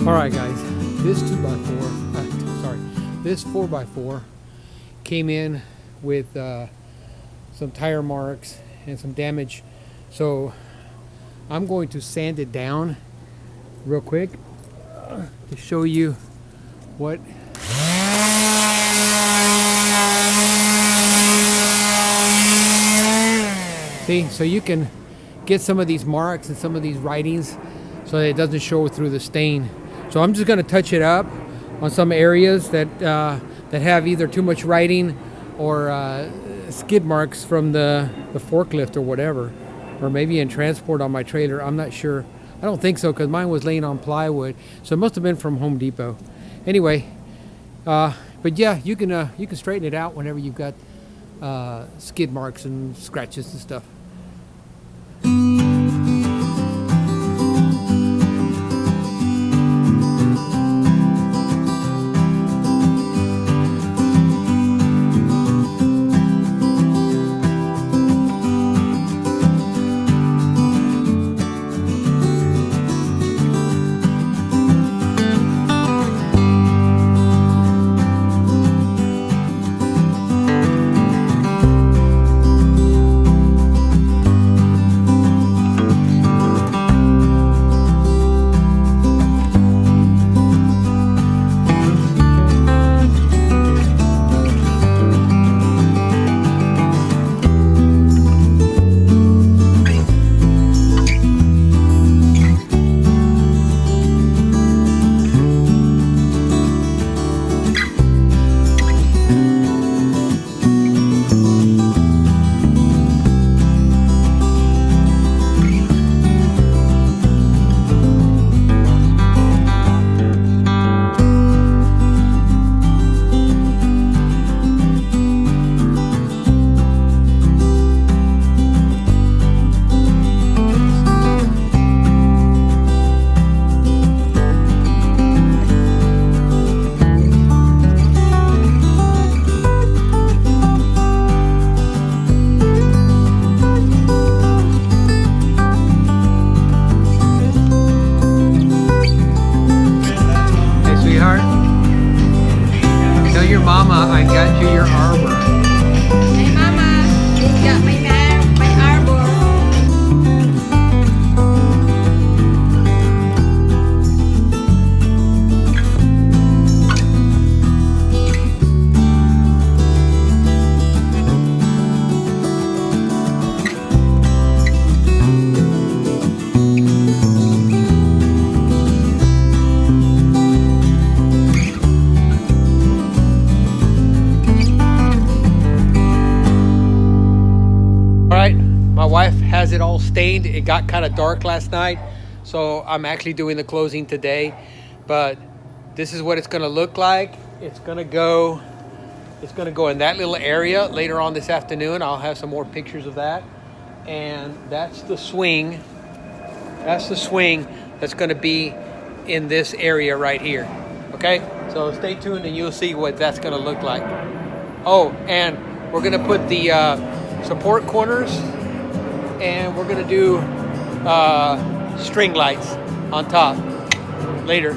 All right, guys, this 2x4, this 4x4 came in with some tire marks and some damage. So I'm going to sand it down real quick to show you what. See, so you can get some of these marks and some of these writings so that it doesn't show through the stain. So I'm just going to touch it up on some areas that have either too much writing or skid marks from the forklift or whatever, or maybe in transport on my trailer. I'm not sure. I don't think so, because mine was laying on plywood, so it must have been from Home Depot. Anyway, but yeah, you can straighten it out whenever you've got skid marks and scratches and stuff. Tell your mama I got you your Arbor. Hey mama, you got my Arbor. My wife has it all stained. It got kind of dark last night, so I'm actually doing the closing today. But this is what it's going to look like. It's going to go in that little area later on this afternoon. I'll have some more pictures of that. And that's the swing. That's the swing that's going to be in this area right here. Okay? So stay tuned and you'll see what that's going to look like. Oh, and we're going to put the support corners, and we're gonna do string lights on top later.